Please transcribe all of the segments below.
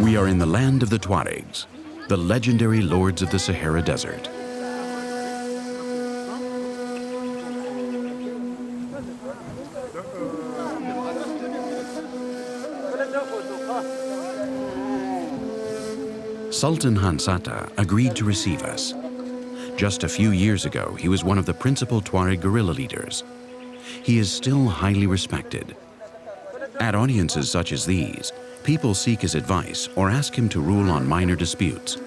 We are in the land of the Tuaregs, the legendary lords of the Sahara Desert. Sultan Hansata agreed to receive us. Just a few years ago, he was one of the principal Tuareg guerrilla leaders. He is still highly respected. At audiences such as these, people seek his advice or ask him to rule on minor disputes,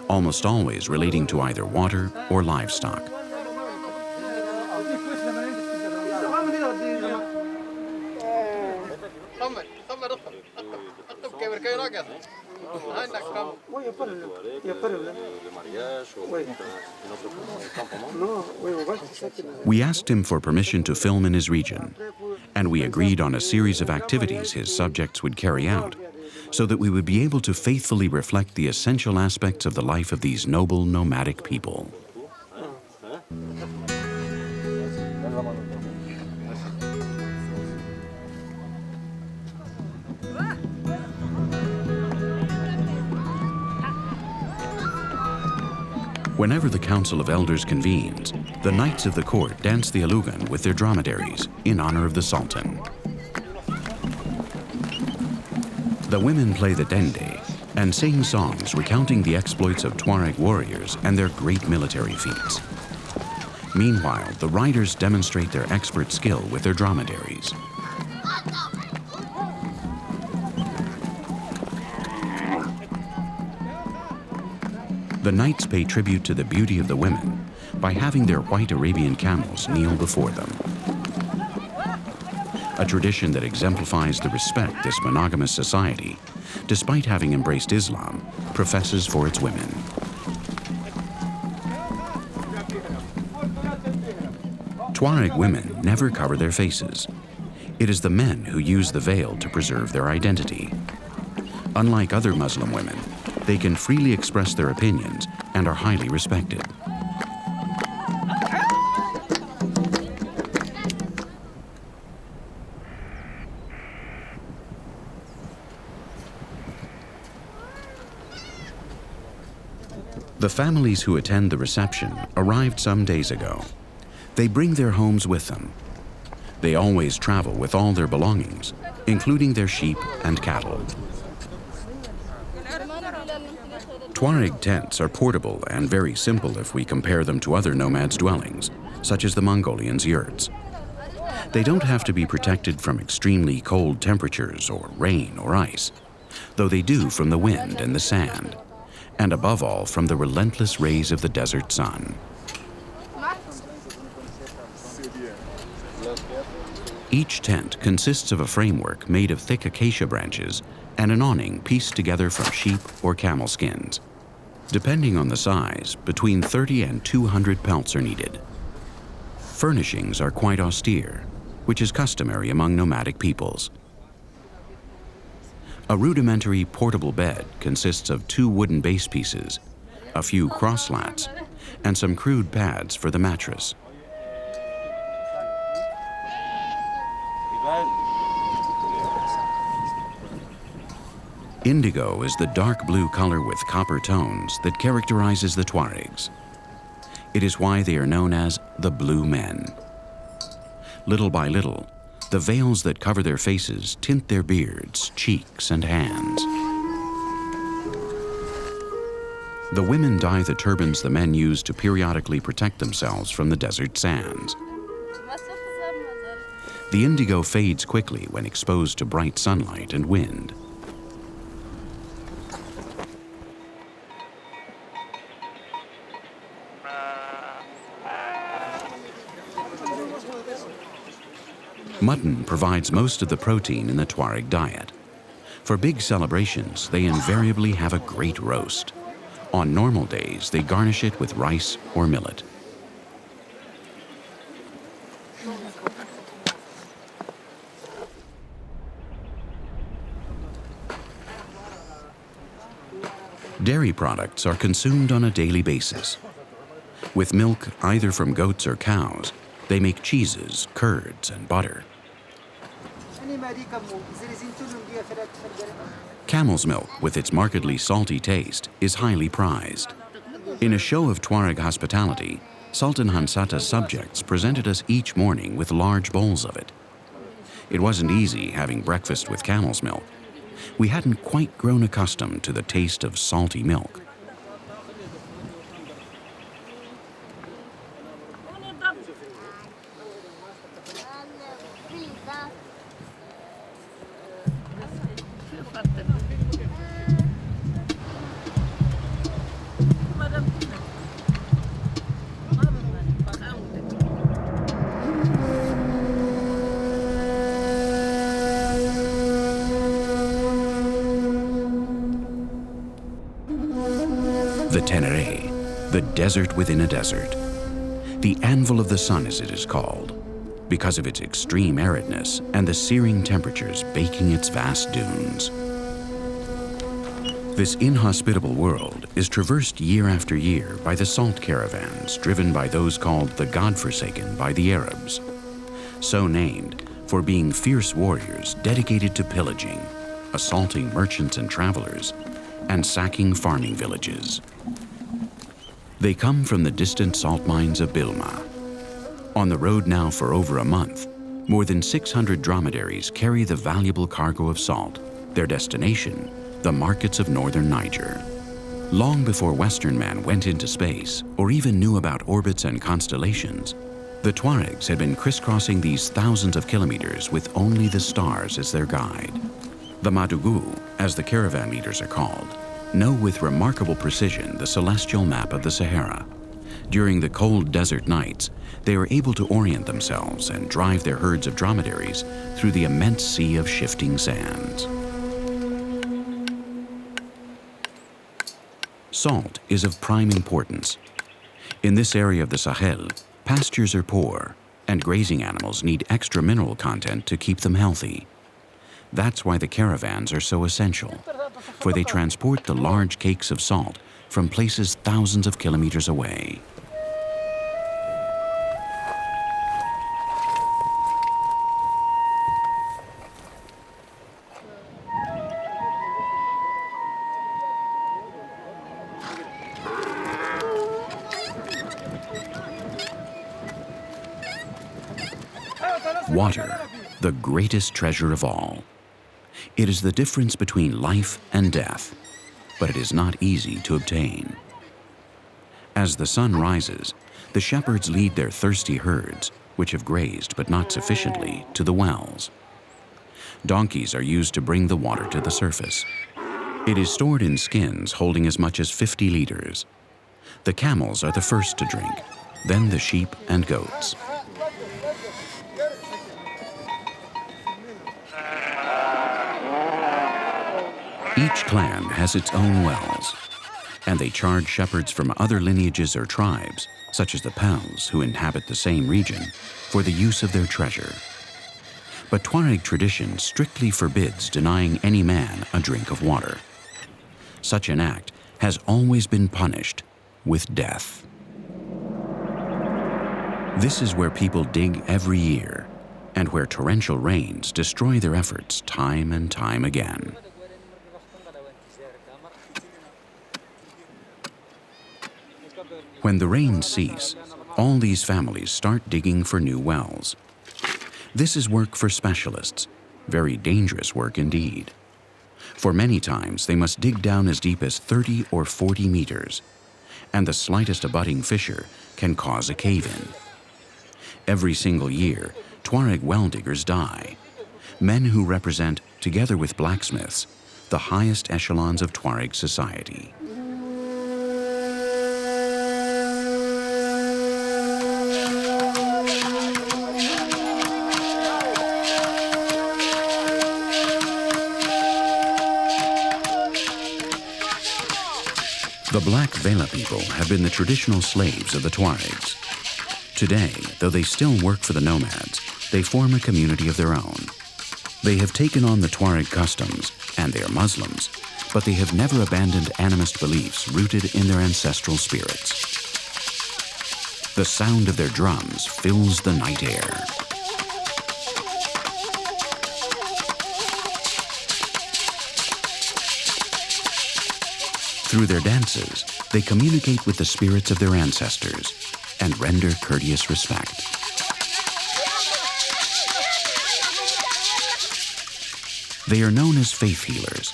almost always relating to either water or livestock. We asked him for permission to film in his region, and we agreed on a series of activities his subjects would carry out, so that we would be able to faithfully reflect the essential aspects of the life of these noble nomadic people. Whenever the Council of Elders convenes, the knights of the court dance the alugan with their dromedaries in honor of the Sultan. The women play the dende and sing songs recounting the exploits of Tuareg warriors and their great military feats. Meanwhile, the riders demonstrate their expert skill with their dromedaries. The knights pay tribute to the beauty of the women by having their white Arabian camels kneel before them. A tradition that exemplifies the respect this monogamous society, despite having embraced Islam, professes for its women. Tuareg women never cover their faces. It is the men who use the veil to preserve their identity. Unlike other Muslim women, they can freely express their opinions and are highly respected. The families who attend the reception arrived some days ago. They bring their homes with them. They always travel with all their belongings, including their sheep and cattle. Tuareg tents are portable and very simple if we compare them to other nomads' dwellings, such as the Mongolians' yurts. They don't have to be protected from extremely cold temperatures or rain or ice, though they do from the wind and the sand, and above all from the relentless rays of the desert sun. Each tent consists of a framework made of thick acacia branches and an awning pieced together from sheep or camel skins. Depending on the size, between 30 and 200 pelts are needed. Furnishings are quite austere, which is customary among nomadic peoples. A rudimentary portable bed consists of 2 wooden base pieces, a few cross slats, and some crude pads for the mattress. Indigo is the dark blue color with copper tones that characterizes the Tuaregs. It is why they are known as the Blue Men. Little by little, the veils that cover their faces tint their beards, cheeks, and hands. The women dye the turbans the men use to periodically protect themselves from the desert sands. The indigo fades quickly when exposed to bright sunlight and wind. Mutton provides most of the protein in the Tuareg diet. For big celebrations, they invariably have a great roast. On normal days, they garnish it with rice or millet. Dairy products are consumed on a daily basis. With milk either from goats or cows, they make cheeses, curds, and butter. Camel's milk, with its markedly salty taste, is highly prized. In a show of Tuareg hospitality, Sultan Hansata's subjects presented us each morning with large bowls of it. It wasn't easy having breakfast with camel's milk. We hadn't quite grown accustomed to the taste of salty milk. The Tenere, the desert within a desert. The anvil of the sun, as it is called, because of its extreme aridness and the searing temperatures baking its vast dunes. This inhospitable world is traversed year after year by the salt caravans driven by those called the God-forsaken by the Arabs, so named for being fierce warriors dedicated to pillaging, assaulting merchants and travelers, and sacking farming villages. They come from the distant salt mines of Bilma. On the road now for over a month, more than 600 dromedaries carry the valuable cargo of salt, their destination, the markets of northern Niger. Long before Western man went into space or even knew about orbits and constellations, the Tuaregs had been crisscrossing these thousands of kilometers with only the stars as their guide. The Madugu, as the caravan leaders are called, know with remarkable precision the celestial map of the Sahara. During the cold desert nights, they are able to orient themselves and drive their herds of dromedaries through the immense sea of shifting sands. Salt is of prime importance. In this area of the Sahel, pastures are poor, and grazing animals need extra mineral content to keep them healthy. That's why the caravans are so essential, for they transport the large cakes of salt from places thousands of kilometers away. Water, the greatest treasure of all. It is the difference between life and death, but it is not easy to obtain. As the sun rises, the shepherds lead their thirsty herds, which have grazed but not sufficiently, to the wells. Donkeys are used to bring the water to the surface. It is stored in skins holding as much as 50 liters. The camels are the first to drink, then the sheep and goats. Each clan has its own wells, and they charge shepherds from other lineages or tribes, such as the Pels, who inhabit the same region, for the use of their treasure. But Tuareg tradition strictly forbids denying any man a drink of water. Such an act has always been punished with death. This is where people dig every year, and where torrential rains destroy their efforts time and time again. When the rains cease, all these families start digging for new wells. This is work for specialists, very dangerous work indeed. For many times they must dig down as deep as 30 or 40 meters, and the slightest abutting fissure can cause a cave-in. Every single year, Tuareg well diggers die, men who represent, together with blacksmiths, the highest echelons of Tuareg society. The Black Vela people have been the traditional slaves of the Tuaregs. Today, though they still work for the nomads, they form a community of their own. They have taken on the Tuareg customs, and they are Muslims, but they have never abandoned animist beliefs rooted in their ancestral spirits. The sound of their drums fills the night air. Through their dances, they communicate with the spirits of their ancestors and render courteous respect. They are known as faith healers.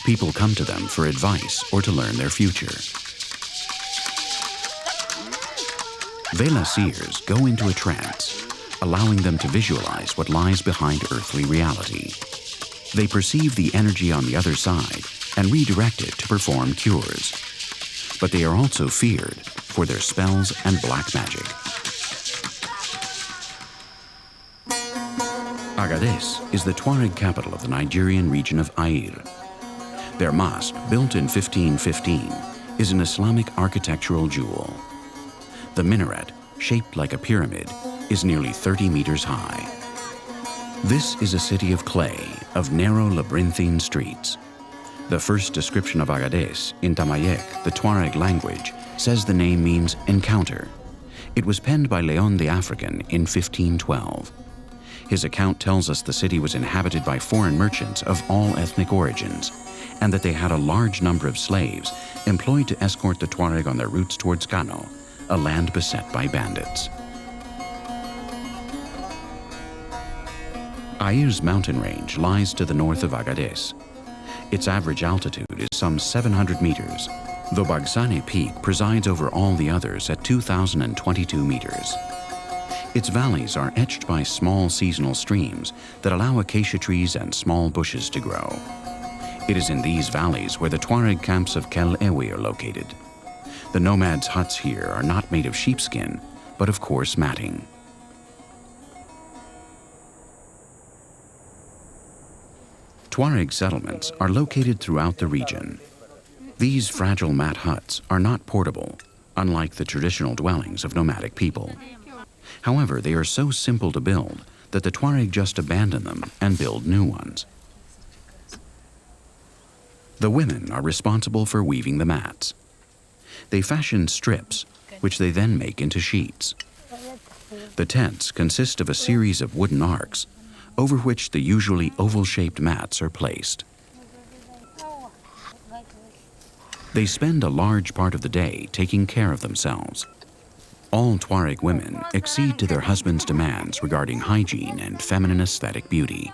People come to them for advice or to learn their future. Vela seers go into a trance, allowing them to visualize what lies behind earthly reality. They perceive the energy on the other side and redirect it to perform cures. But they are also feared for their spells and black magic. Agadez is the Tuareg capital of the Nigerian region of Air. Their mosque, built in 1515, is an Islamic architectural jewel. The minaret, shaped like a pyramid, is nearly 30 meters high. This is a city of clay, of narrow labyrinthine streets. The first description of Agadez in Tamayak, the Tuareg language, says the name means encounter. It was penned by Leon the African in 1512. His account tells us the city was inhabited by foreign merchants of all ethnic origins, and that they had a large number of slaves employed to escort the Tuareg on their routes towards Kano, a land beset by bandits. Air's mountain range lies to the north of Agadez. Its average altitude is some 700 meters, though Bagsane Peak presides over all the others at 2,022 meters. Its valleys are etched by small seasonal streams that allow acacia trees and small bushes to grow. It is in these valleys where the Tuareg camps of Kel Ewi are located. The nomads' huts here are not made of sheepskin, but of coarse matting. Tuareg settlements are located throughout the region. These fragile mat huts are not portable, unlike the traditional dwellings of nomadic people. However, they are so simple to build that the Tuareg just abandon them and build new ones. The women are responsible for weaving the mats. They fashion strips, which they then make into sheets. The tents consist of a series of wooden arcs, over which the usually oval-shaped mats are placed. They spend a large part of the day taking care of themselves. All Tuareg women accede to their husbands' demands regarding hygiene and feminine aesthetic beauty.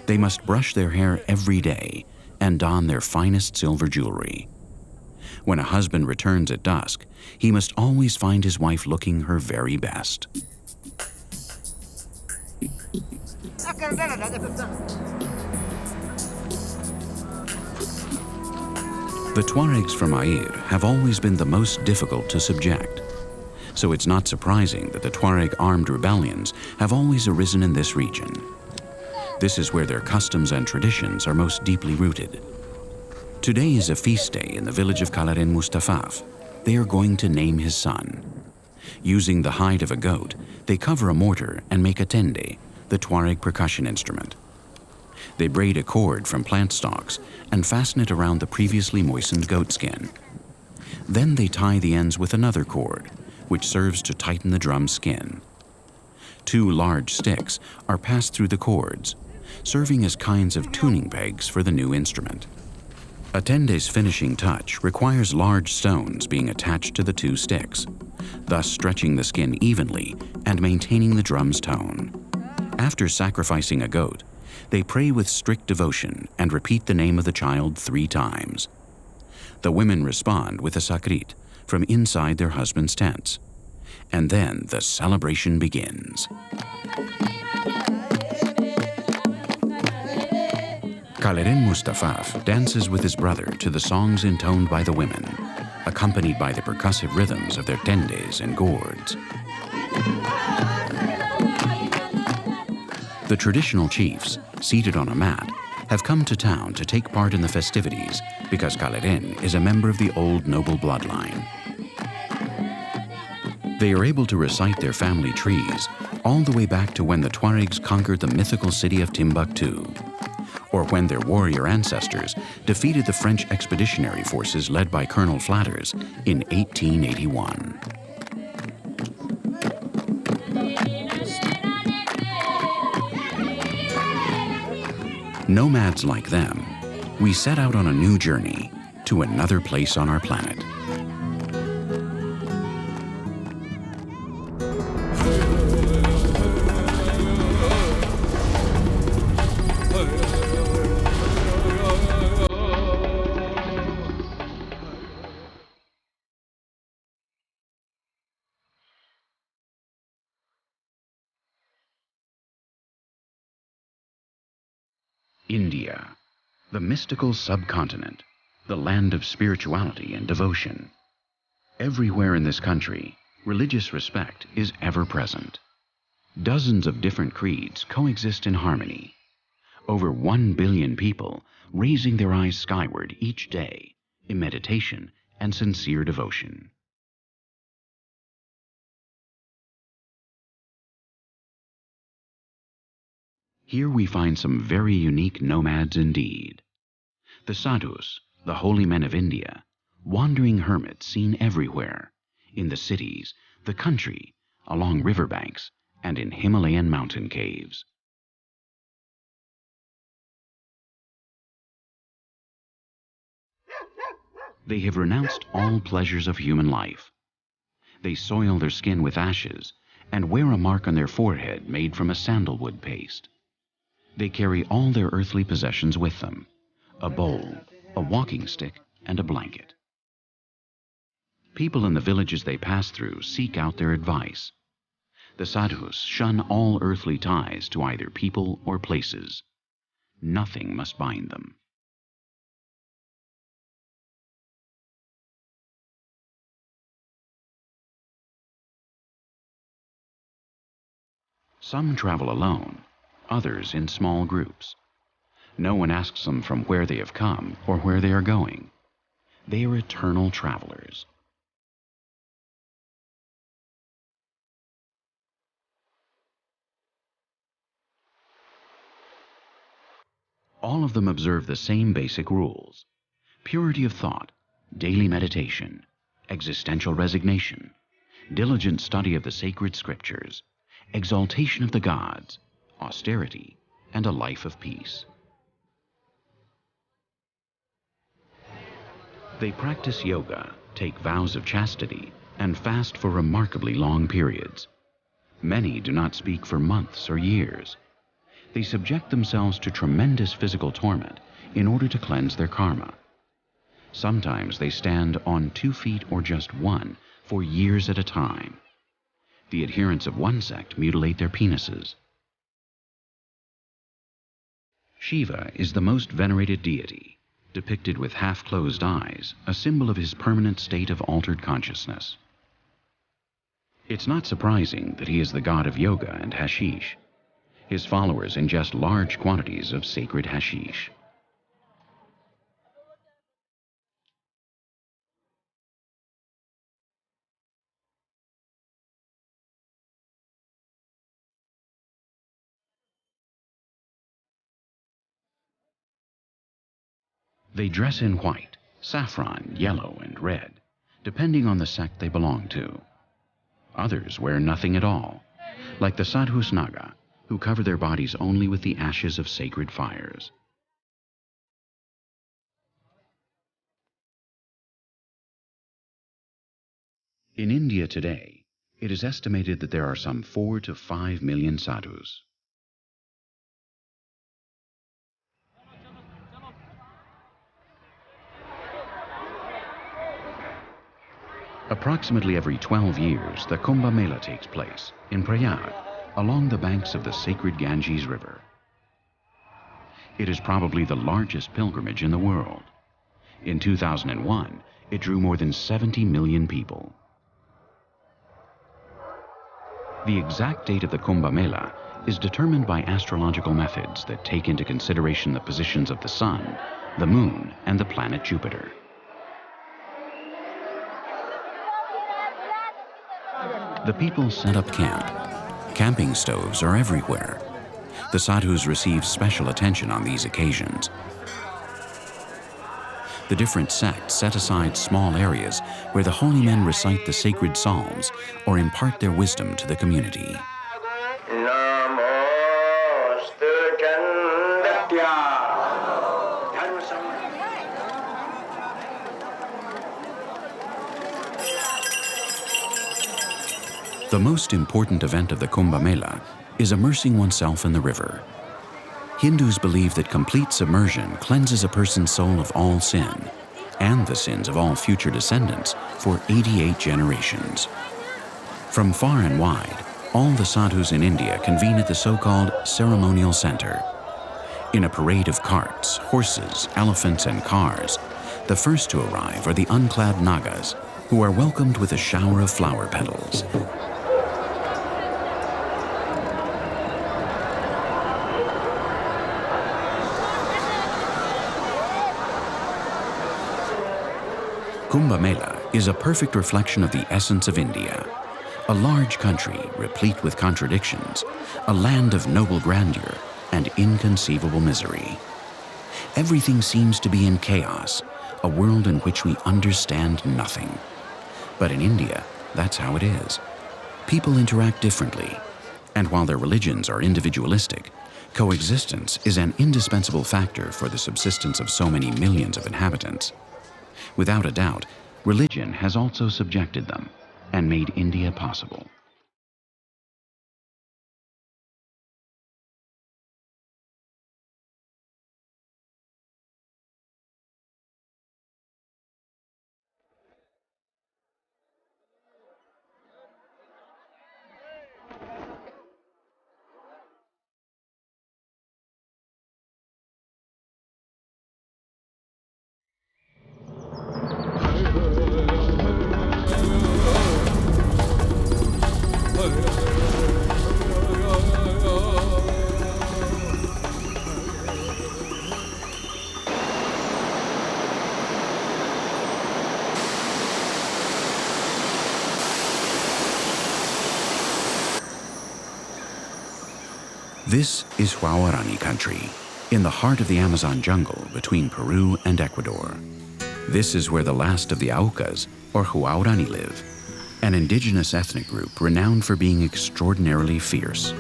They must brush their hair every day and don their finest silver jewelry. When a husband returns at dusk, he must always find his wife looking her very best. The Tuaregs from Air have always been the most difficult to subject. So it's not surprising that the Tuareg armed rebellions have always arisen in this region. This is where their customs and traditions are most deeply rooted. Today is a feast day in the village of Kalaren Mustafaf. They are going to name his son. Using the hide of a goat, they cover a mortar and make a tende, the Tuareg percussion instrument. They braid a cord from plant stalks and fasten it around the previously moistened goat skin. Then they tie the ends with another cord, which serves to tighten the drum skin. 2 large sticks are passed through the cords, serving as kinds of tuning pegs for the new instrument. A tende's finishing touch requires large stones being attached to the 2 sticks, thus stretching the skin evenly and maintaining the drum's tone. After sacrificing a goat, they pray with strict devotion and repeat the name of the child 3 times. The women respond with a sakrit from inside their husbands' tents. And then the celebration begins. Kalaren Mustafaf dances with his brother to the songs intoned by the women, accompanied by the percussive rhythms of their tendes and gourds. The traditional chiefs, seated on a mat, have come to town to take part in the festivities because Kalaren is a member of the old noble bloodline. They are able to recite their family trees all the way back to when the Tuaregs conquered the mythical city of Timbuktu, or when their warrior ancestors defeated the French expeditionary forces led by Colonel Flatters in 1881. Nomads like them, we set out on a new journey, to another place on our planet. India, the mystical subcontinent, the land of spirituality and devotion. Everywhere in this country, religious respect is ever present. Dozens of different creeds coexist in harmony. Over 1 billion people raising their eyes skyward each day in meditation and sincere devotion. Here we find some very unique nomads indeed. The Sadhus, the holy men of India, wandering hermits seen everywhere, in the cities, the country, along riverbanks, and in Himalayan mountain caves. They have renounced all pleasures of human life. They soil their skin with ashes and wear a mark on their forehead made from a sandalwood paste. They carry all their earthly possessions with them: a bowl, a walking stick, and a blanket. People in the villages they pass through seek out their advice. The Sadhus shun all earthly ties to either people or places. Nothing must bind them. Some travel alone, others in small groups. No one asks them from where they have come or where they are going. They are eternal travelers. All of them observe the same basic rules: purity of thought, daily meditation, existential resignation, diligent study of the sacred scriptures, exaltation of the gods, austerity, and a life of peace. They practice yoga, take vows of chastity, and fast for remarkably long periods. Many do not speak for months or years. They subject themselves to tremendous physical torment in order to cleanse their karma. Sometimes they stand on 2 feet or just 1 for years at a time. The adherents of one sect mutilate their penises. Shiva is the most venerated deity, depicted with half-closed eyes, a symbol of his permanent state of altered consciousness. It's not surprising that he is the god of yoga and hashish. His followers ingest large quantities of sacred hashish. They dress in white, saffron, yellow, and red, depending on the sect they belong to. Others wear nothing at all, like the Sadhus Naga, who cover their bodies only with the ashes of sacred fires. In India today, it is estimated that there are some 4 to 5 million sadhus. Approximately every 12 years, the Kumbh Mela takes place in Prayag, along the banks of the sacred Ganges River. It is probably the largest pilgrimage in the world. In 2001, it drew more than 70 million people. The exact date of the Kumbh Mela is determined by astrological methods that take into consideration the positions of the sun, the moon, and the planet Jupiter. The people set up camp. Camping stoves are everywhere. The sadhus receive special attention on these occasions. The different sects set aside small areas where the holy men recite the sacred psalms or impart their wisdom to the community. The most important event of the Kumbh Mela is immersing oneself in the river. Hindus believe that complete submersion cleanses a person's soul of all sin and the sins of all future descendants for 88 generations. From far and wide, all the sadhus in India convene at the so-called ceremonial center. In a parade of carts, horses, elephants, and cars, the first to arrive are the unclad Nagas, who are welcomed with a shower of flower petals. Kumbh Mela is a perfect reflection of the essence of India. A large country replete with contradictions, a land of noble grandeur and inconceivable misery. Everything seems to be in chaos, a world in which we understand nothing. But in India, that's how it is. People interact differently, and while their religions are individualistic, coexistence is an indispensable factor for the subsistence of so many millions of inhabitants. Without a doubt, religion has also subjected them and made India possible. This is Huaorani country, in the heart of the Amazon jungle between Peru and Ecuador. This is where the last of the Aucas, or Huaorani, live, an indigenous ethnic group renowned for being extraordinarily fierce.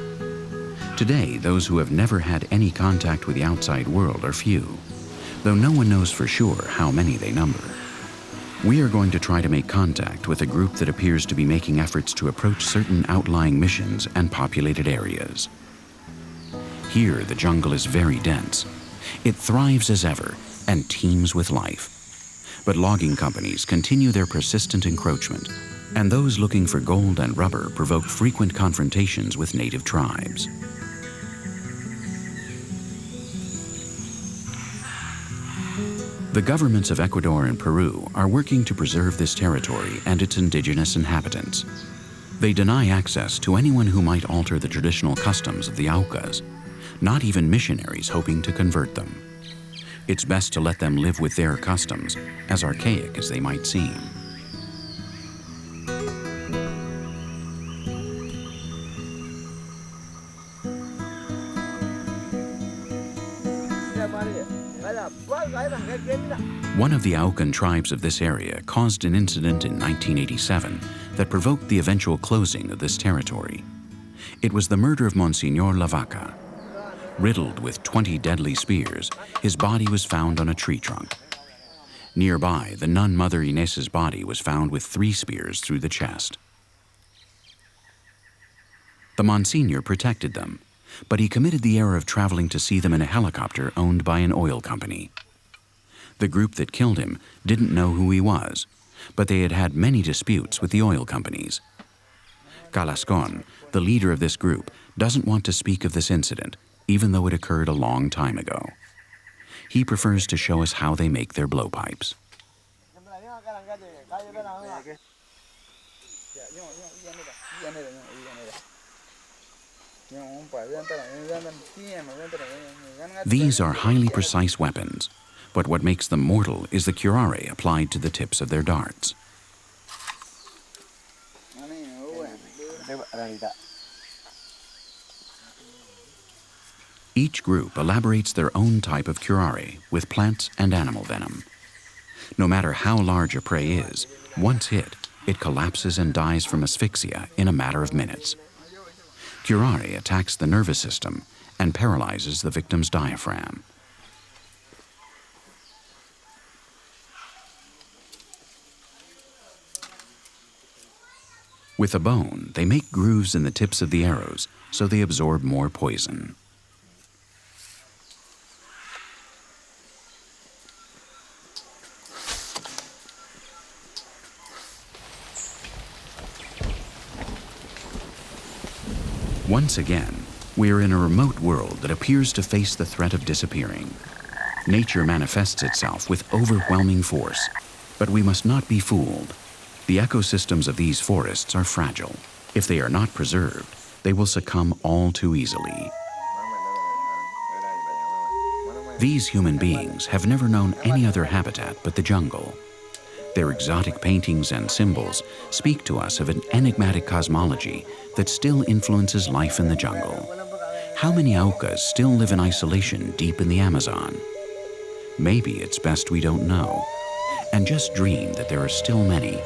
Today, those who have never had any contact with the outside world are few, though no one knows for sure how many they number. We are going to try to make contact with a group that appears to be making efforts to approach certain outlying missions and populated areas. Here, the jungle is very dense. It thrives as ever and teems with life. But logging companies continue their persistent encroachment, and those looking for gold and rubber provoke frequent confrontations with native tribes. The governments of Ecuador and Peru are working to preserve this territory and its indigenous inhabitants. They deny access to anyone who might alter the traditional customs of the Aucas, not even missionaries hoping to convert them. It's best to let them live with their customs, as archaic as they might seem. One of the Aucan tribes of this area caused an incident in 1987 that provoked the eventual closing of this territory. It was the murder of Monsignor Lavaca. Riddled with 20 deadly spears, his body was found on a tree trunk. Nearby, the nun Mother Inés's body was found with 3 spears through the chest. The Monsignor protected them, but he committed the error of traveling to see them in a helicopter owned by an oil company. The group that killed him didn't know who he was, but they had had many disputes with the oil companies. Calascon, the leader of this group, doesn't want to speak of this incident, even though it occurred a long time ago. He prefers to show us how they make their blowpipes. These are highly precise weapons, but what makes them mortal is the curare applied to the tips of their darts. Each group elaborates their own type of curare with plants and animal venom. No matter how large a prey is, once hit, it collapses and dies from asphyxia in a matter of minutes. Curare attacks the nervous system and paralyzes the victim's diaphragm. With a bone, they make grooves in the tips of the arrows so they absorb more poison. Once again, we are in a remote world that appears to face the threat of disappearing. Nature manifests itself with overwhelming force, but we must not be fooled. The ecosystems of these forests are fragile. If they are not preserved, they will succumb all too easily. These human beings have never known any other habitat but the jungle. Their exotic paintings and symbols speak to us of an enigmatic cosmology that still influences life in the jungle. How many Aucas still live in isolation deep in the Amazon? Maybe it's best we don't know, and just dream that there are still many,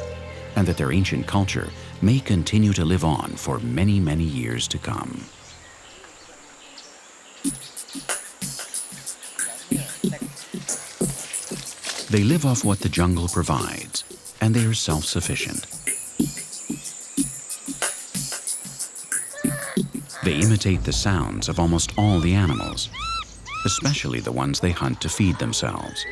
and that their ancient culture may continue to live on for many, many years to come. They live off what the jungle provides, and they are self-sufficient. They imitate the sounds of almost all the animals, especially the ones they hunt to feed themselves.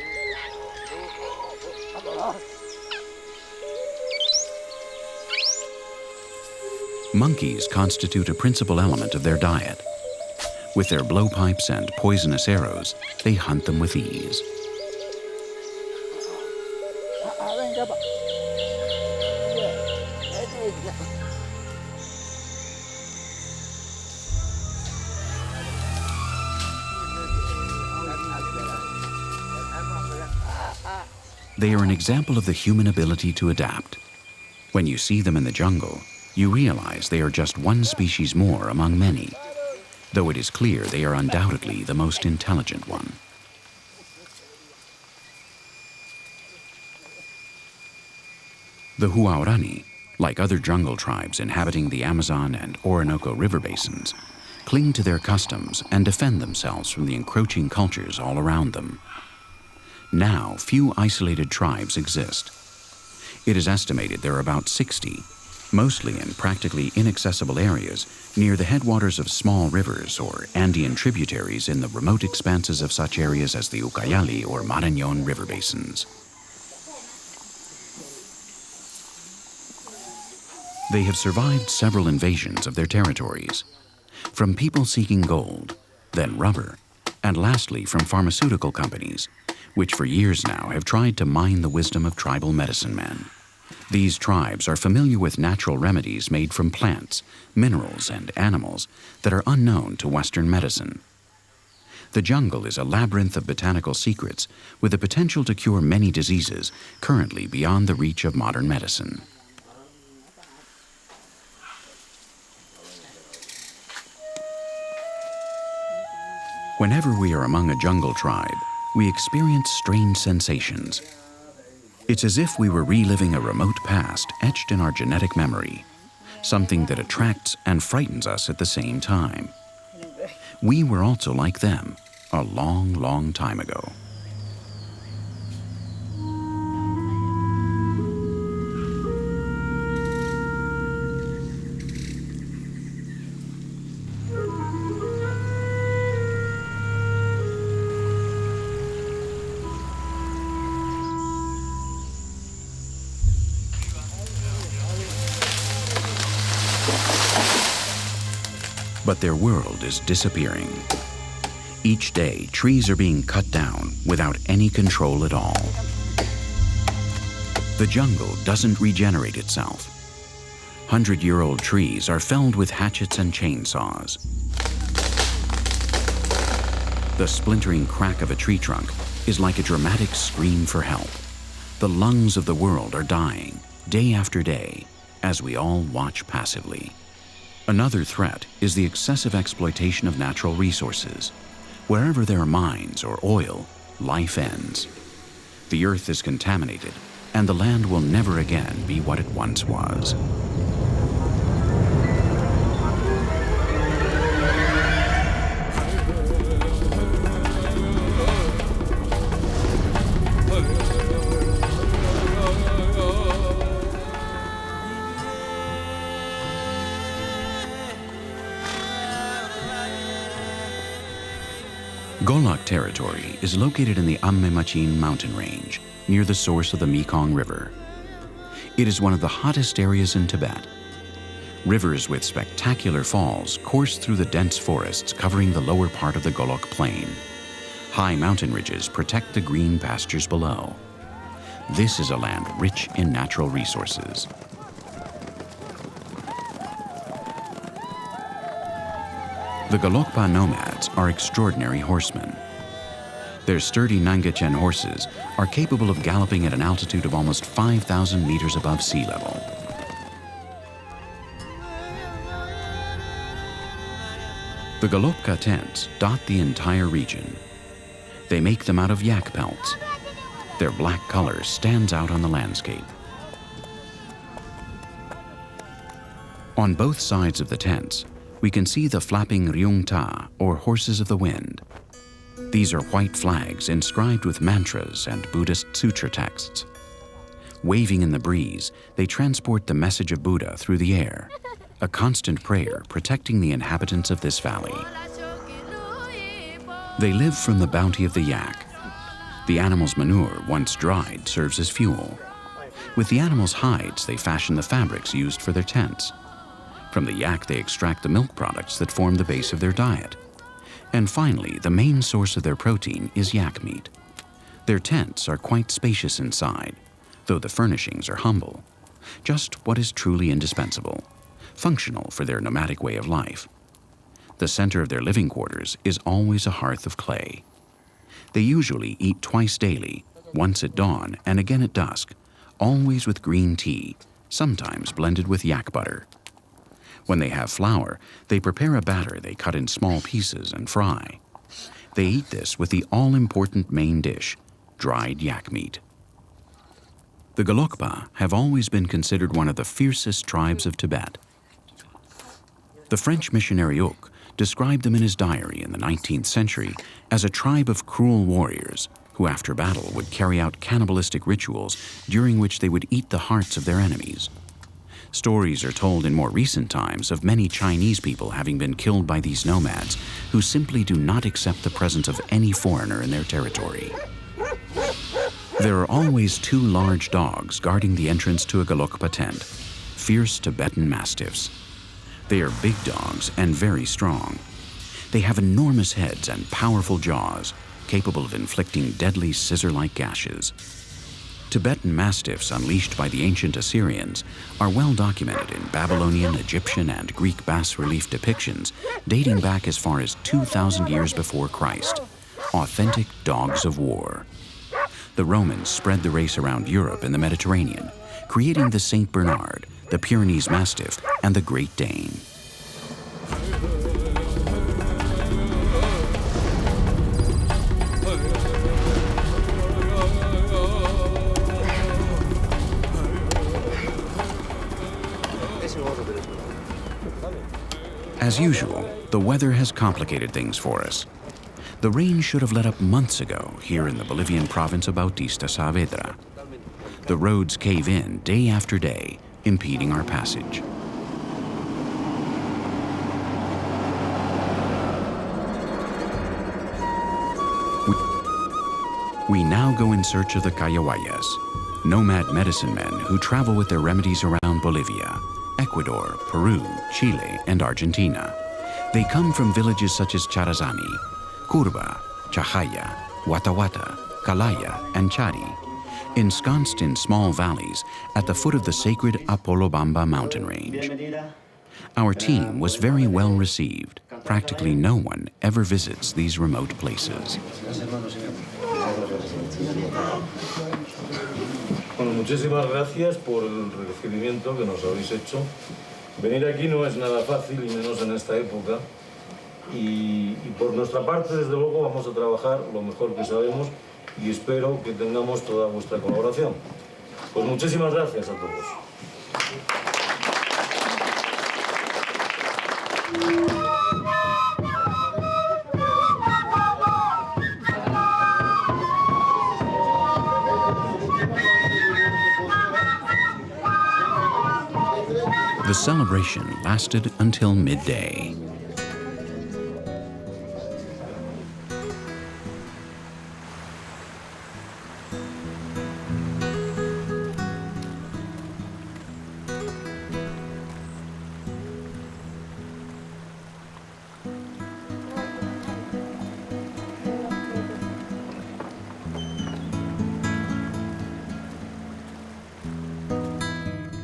Monkeys constitute a principal element of their diet. With their blowpipes and poisonous arrows, they hunt them with ease. They are an example of the human ability to adapt. When you see them in the jungle, you realize they are just one species more among many, though it is clear they are undoubtedly the most intelligent one. The Huaorani, like other jungle tribes inhabiting the Amazon and Orinoco river basins, cling to their customs and defend themselves from the encroaching cultures all around them. Now, few isolated tribes exist. It is estimated there are about 60, mostly in practically inaccessible areas near the headwaters of small rivers or Andean tributaries in the remote expanses of such areas as the Ucayali or Marañón river basins. They have survived several invasions of their territories, from people seeking gold, then rubber, and lastly from pharmaceutical companies, which for years now have tried to mine the wisdom of tribal medicine men. These tribes are familiar with natural remedies made from plants, minerals, and animals that are unknown to Western medicine. The jungle is a labyrinth of botanical secrets with the potential to cure many diseases currently beyond the reach of modern medicine. Whenever we are among a jungle tribe, we experience strange sensations. It's as if we were reliving a remote past etched in our genetic memory, something that attracts and frightens us at the same time. We were also like them a long, long time ago. But their world is disappearing. Each day, trees are being cut down without any control at all. The jungle doesn't regenerate itself. 100-year-old trees are felled with hatchets and chainsaws. The splintering crack of a tree trunk is like a dramatic scream for help. The lungs of the world are dying, day after day, as we all watch passively. Another threat is the excessive exploitation of natural resources. Wherever there are mines or oil, life ends. The earth is contaminated, and the land will never again be what it once was. Golok territory is located in the Ammemachin mountain range, near the source of the Mekong River. It is one of the hottest areas in Tibet. Rivers with spectacular falls course through the dense forests covering the lower part of the Golok Plain. High mountain ridges protect the green pastures below. This is a land rich in natural resources. The Golokpa nomads are extraordinary horsemen. Their sturdy Nangachen horses are capable of galloping at an altitude of almost 5,000 meters above sea level. The Golokpa tents dot the entire region. They make them out of yak pelts. Their black color stands out on the landscape. On both sides of the tents, we can see the flapping ryungta, or horses of the wind. These are white flags inscribed with mantras and Buddhist sutra texts. Waving in the breeze, they transport the message of Buddha through the air, a constant prayer protecting the inhabitants of this valley. They live from the bounty of the yak. The animal's manure, once dried, serves as fuel. With the animal's hides, they fashion the fabrics used for their tents. From the yak, they extract the milk products that form the base of their diet. And finally, the main source of their protein is yak meat. Their tents are quite spacious inside, though the furnishings are humble. Just what is truly indispensable, functional for their nomadic way of life. The center of their living quarters is always a hearth of clay. They usually eat twice daily, once at dawn and again at dusk, always with green tea, sometimes blended with yak butter. When they have flour, they prepare a batter they cut in small pieces and fry. They eat this with the all-important main dish, dried yak meat. The Golokpa have always been considered one of the fiercest tribes of Tibet. The French missionary Houck described them in his diary in the 19th century as a tribe of cruel warriors who after battle would carry out cannibalistic rituals during which they would eat the hearts of their enemies. Stories are told in more recent times of many Chinese people having been killed by these nomads who simply do not accept the presence of any foreigner in their territory. There are always two large dogs guarding the entrance to a Golokpa tent, fierce Tibetan mastiffs. They are big dogs and very strong. They have enormous heads and powerful jaws, capable of inflicting deadly scissor-like gashes. Tibetan mastiffs unleashed by the ancient Assyrians are well documented in Babylonian, Egyptian, and Greek bas-relief depictions dating back as far as 2,000 years before Christ, authentic dogs of war. The Romans spread the race around Europe and the Mediterranean, creating the Saint Bernard, the Pyrenees Mastiff, and the Great Dane. As usual, the weather has complicated things for us. The rain should have let up months ago here in the Bolivian province of Bautista Saavedra. The roads cave in day after day, impeding our passage. We now go in search of the Cayawayas, nomad medicine men who travel with their remedies around Bolivia, Ecuador, Peru, Chile, and Argentina. They come from villages such as Charazani, Curva, Chajaya, Watawata, Calaya, and Chari, ensconced in small valleys at the foot of the sacred Apolobamba mountain range. Our team was very well received. Practically no one ever visits these remote places. Bueno, muchísimas gracias por el recibimiento que nos habéis hecho. Venir aquí no es nada fácil, y menos en esta época. Y por nuestra parte, desde luego, vamos a trabajar lo mejor que sabemos y espero que tengamos toda vuestra colaboración. Pues muchísimas gracias a todos. The celebration lasted until midday.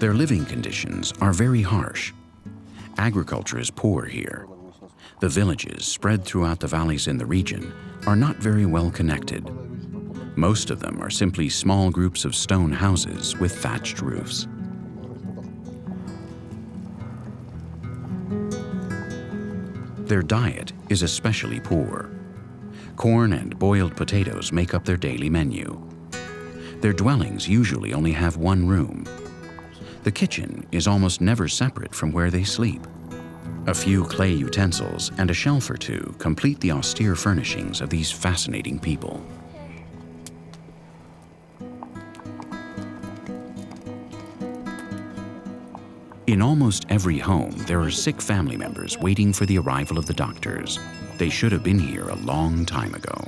Their living conditions are very harsh. Agriculture is poor here. The villages spread throughout the valleys in the region are not very well connected. Most of them are simply small groups of stone houses with thatched roofs. Their diet is especially poor. Corn and boiled potatoes make up their daily menu. Their dwellings usually only have one room. The kitchen is almost never separate from where they sleep. A few clay utensils and a shelf or two complete the austere furnishings of these fascinating people. In almost every home, there are sick family members waiting for the arrival of the doctors. They should have been here a long time ago.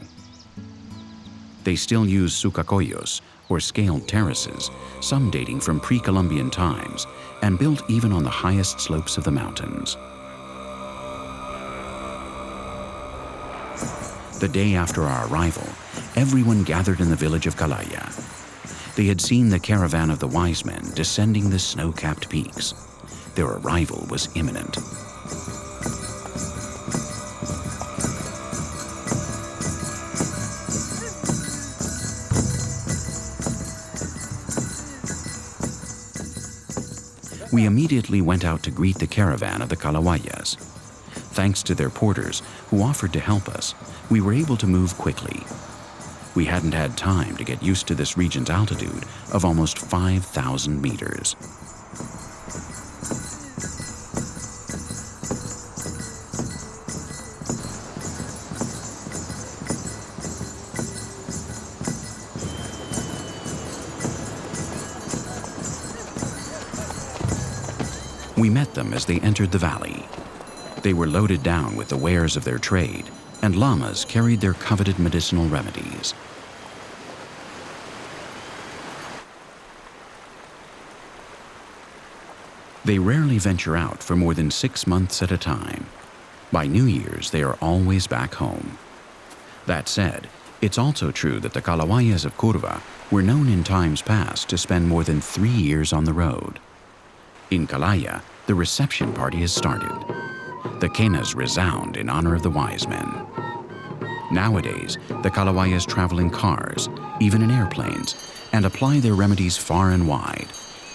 They still use sucacoyos, or scaled terraces, some dating from pre-Columbian times, and built even on the highest slopes of the mountains. The day after our arrival, everyone gathered in the village of Kalaya. They had seen the caravan of the wise men descending the snow-capped peaks. Their arrival was imminent. We immediately went out to greet the caravan of the Kalawayas. Thanks to their porters, who offered to help us, we were able to move quickly. We hadn't had time to get used to this region's altitude of almost 5,000 meters. We met them as they entered the valley. They were loaded down with the wares of their trade, and llamas carried their coveted medicinal remedies. They rarely venture out for more than 6 months at a time. By New Year's, they are always back home. That said, it's also true that the Kalawayas of Curva were known in times past to spend more than 3 years on the road. In Kalaya, the reception party has started. The kenas resound in honor of the wise men. Nowadays, the Kalawayas travel in cars, even in airplanes, and apply their remedies far and wide.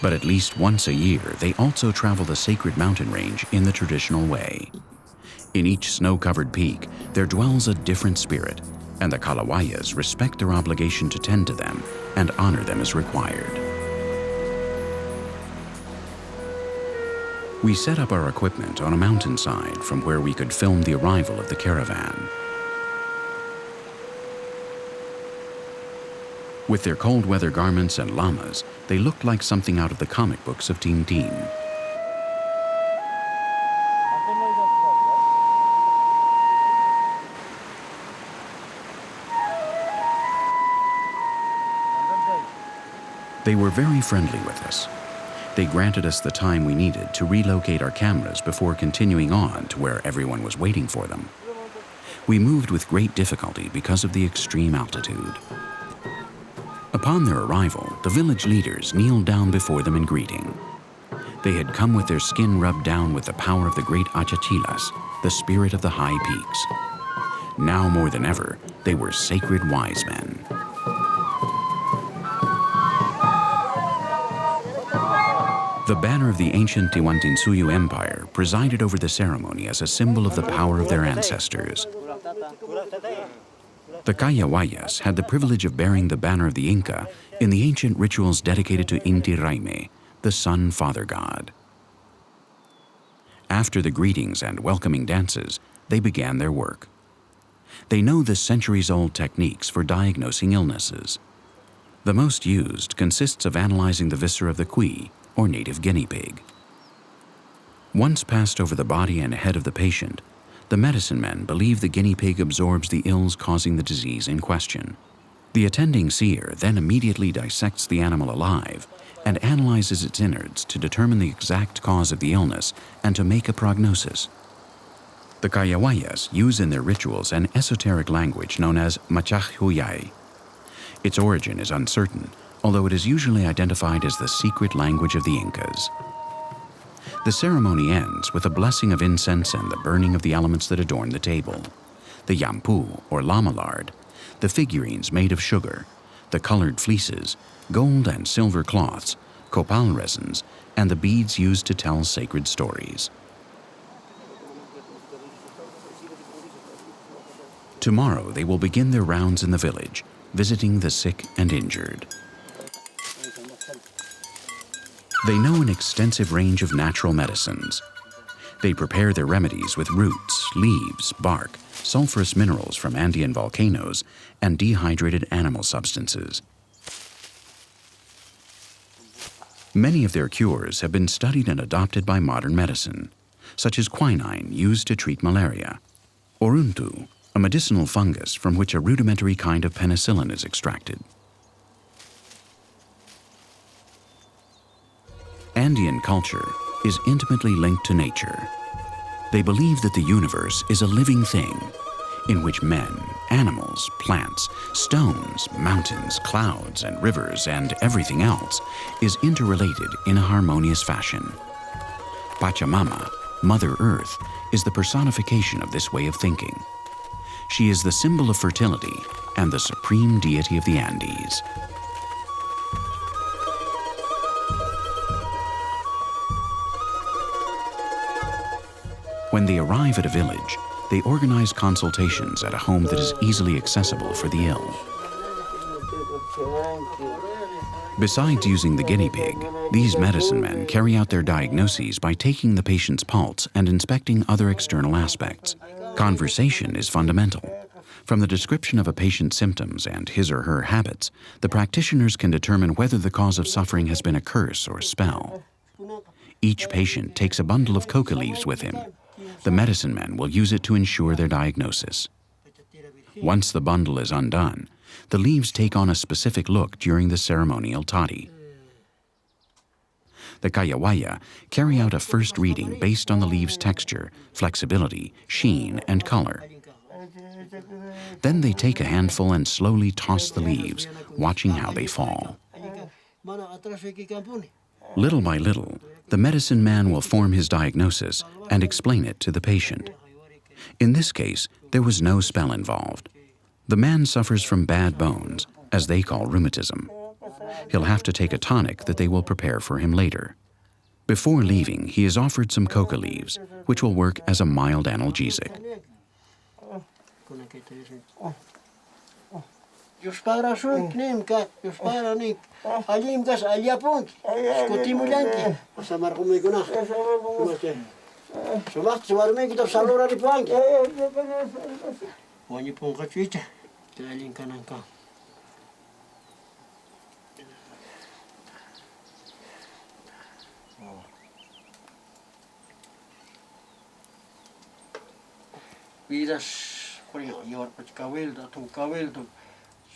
But at least once a year, they also travel the sacred mountain range in the traditional way. In each snow-covered peak, there dwells a different spirit, and the Kalawayas respect their obligation to tend to them and honor them as required. We set up our equipment on a mountainside from where we could film the arrival of the caravan. With their cold weather garments and llamas, they looked like something out of the comic books of Tintin. They were very friendly with us. They granted us the time we needed to relocate our cameras before continuing on to where everyone was waiting for them. We moved with great difficulty because of the extreme altitude. Upon their arrival, the village leaders kneeled down before them in greeting. They had come with their skin rubbed down with the power of the great Achachilas, the spirit of the high peaks. Now more than ever, they were sacred wise men. The banner of the ancient Tiwantinsuyu Empire presided over the ceremony as a symbol of the power of their ancestors. The Kayawayas had the privilege of bearing the banner of the Inca in the ancient rituals dedicated to Inti Raymi, the Sun Father God. After the greetings and welcoming dances, they began their work. They know the centuries-old techniques for diagnosing illnesses. The most used consists of analyzing the viscera of the kui, or native guinea pig. Once passed over the body and head of the patient, the medicine men believe the guinea pig absorbs the ills causing the disease in question. The attending seer then immediately dissects the animal alive and analyzes its innards to determine the exact cause of the illness and to make a prognosis. The Kayawayas use in their rituals an esoteric language known as Machach Huyai. Its origin is uncertain, although it is usually identified as the secret language of the Incas. The ceremony ends with a blessing of incense and the burning of the elements that adorn the table: the yampu, or llama lard, the figurines made of sugar, the colored fleeces, gold and silver cloths, copal resins, and the beads used to tell sacred stories. Tomorrow they will begin their rounds in the village, visiting the sick and injured. They know an extensive range of natural medicines. They prepare their remedies with roots, leaves, bark, sulfurous minerals from Andean volcanoes, and dehydrated animal substances. Many of their cures have been studied and adopted by modern medicine, such as quinine used to treat malaria, oruntu, a medicinal fungus from which a rudimentary kind of penicillin is extracted. Andean culture is intimately linked to nature. They believe that the universe is a living thing in which men, animals, plants, stones, mountains, clouds, and rivers, and everything else is interrelated in a harmonious fashion. Pachamama, Mother Earth, is the personification of this way of thinking. She is the symbol of fertility and the supreme deity of the Andes. When they arrive at a village, they organize consultations at a home that is easily accessible for the ill. Besides using the guinea pig, these medicine men carry out their diagnoses by taking the patient's pulse and inspecting other external aspects. Conversation is fundamental. From the description of a patient's symptoms and his or her habits, the practitioners can determine whether the cause of suffering has been a curse or spell. Each patient takes a bundle of coca leaves with him. The medicine men will use it to ensure their diagnosis. Once the bundle is undone, the leaves take on a specific look during the ceremonial tari. The kayawaya carry out a first reading based on the leaves' texture, flexibility, sheen, and color. Then they take a handful and slowly toss the leaves, watching how they fall. Little by little, the medicine man will form his diagnosis and explain it to the patient. In this case, there was no spell involved. The man suffers from bad bones, as they call rheumatism. He'll have to take a tonic that they will prepare for him later. Before leaving, he is offered some coca leaves, which will work as a mild analgesic.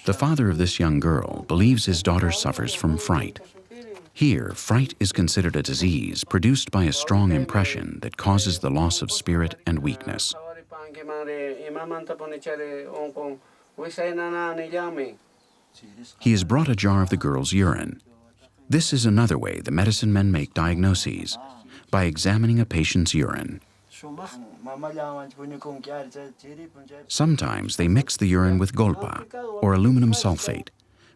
The father of this young girl believes his daughter suffers from fright. Here, fright is considered a disease produced by a strong impression that causes the loss of spirit and weakness. He has brought a jar of the girl's urine. This is another way the medicine men make diagnoses, by examining a patient's urine. Sometimes they mix the urine with golpa, or aluminum sulfate,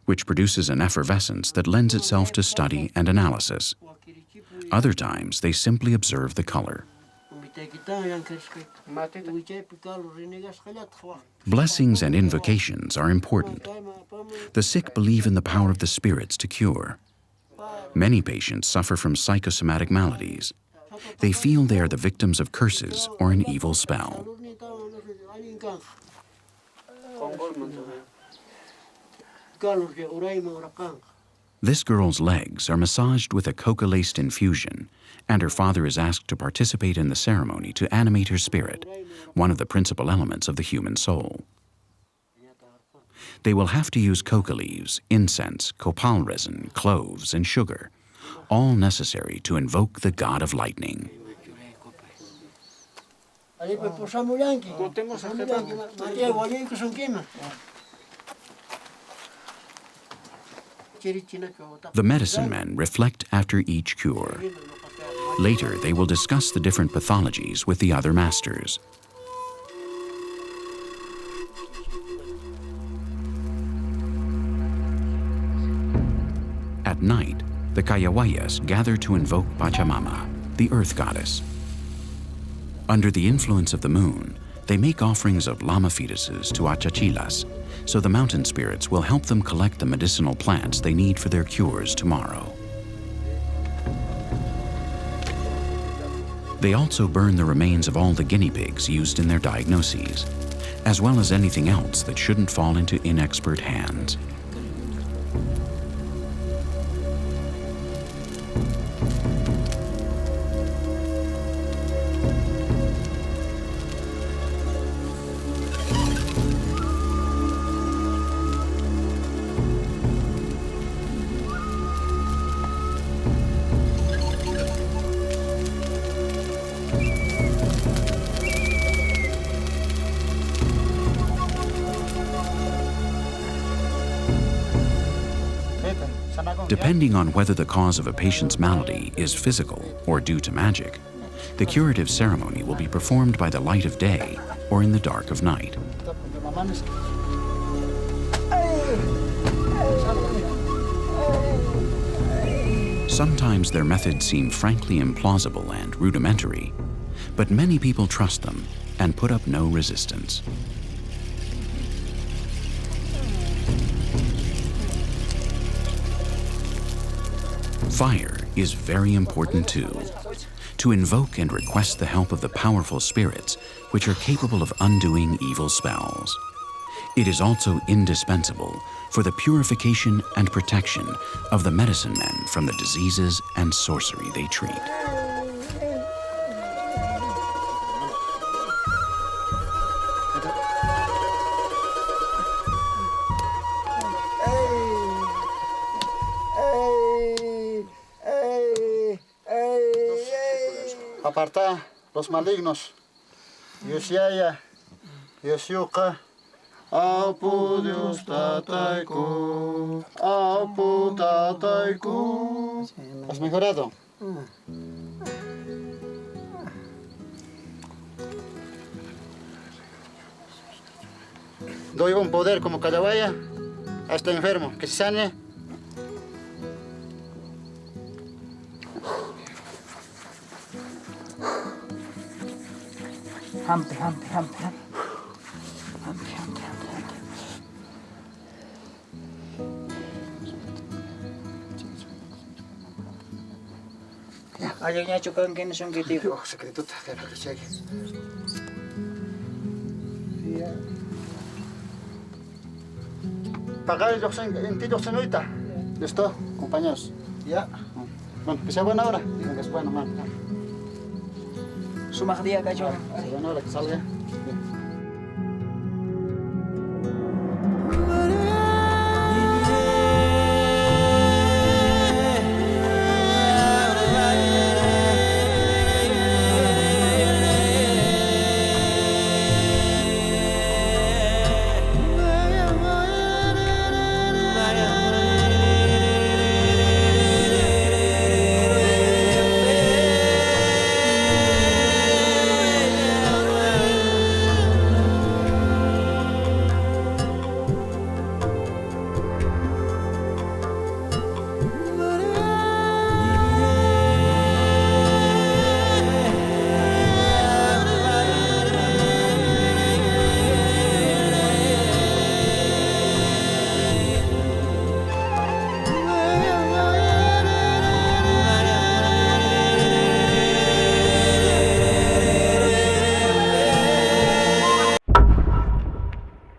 which produces an effervescence that lends itself to study and analysis. Other times they simply observe the color. Blessings and invocations are important. The sick believe in the power of the spirits to cure. Many patients suffer from psychosomatic maladies. They feel they are the victims of curses or an evil spell. This girl's legs are massaged with a coca-laced infusion, and her father is asked to participate in the ceremony to animate her spirit, one of the principal elements of the human soul. They will have to use coca leaves, incense, copal resin, cloves, and sugar, all necessary to invoke the god of lightning. The medicine men reflect after each cure. Later, they will discuss the different pathologies with the other masters. At night, the Kayawayas gather to invoke Pachamama, the earth goddess. Under the influence of the moon, they make offerings of llama fetuses to Achachilas, so the mountain spirits will help them collect the medicinal plants they need for their cures tomorrow. They also burn the remains of all the guinea pigs used in their diagnoses, as well as anything else that shouldn't fall into inexpert hands. Depending on whether the cause of a patient's malady is physical or due to magic, the curative ceremony will be performed by the light of day or in the dark of night. Sometimes their methods seem frankly implausible and rudimentary, but many people trust them and put up no resistance. Fire is very important too, to invoke and request the help of the powerful spirits which are capable of undoing evil spells. It is also indispensable for the purification and protection of the medicine men from the diseases and sorcery they treat. Aparta los malignos. Dios Yaya, Dios Yuka, Apu Dios Tataiku, Apu Tataiku. ¿Has mejorado? Doy un poder como Kayawaya a este enfermo, que se sane. Hampe. Ayaw niya cukup kinusong gitu. Oh, sekretut, terus lagi. Pakai joksen, inti joksen ahorita. ¿Listo, compañeros? Ya. Bueno, que buena hora. Que sea buena, man. Sumak dia kacau. Buena hora que salga.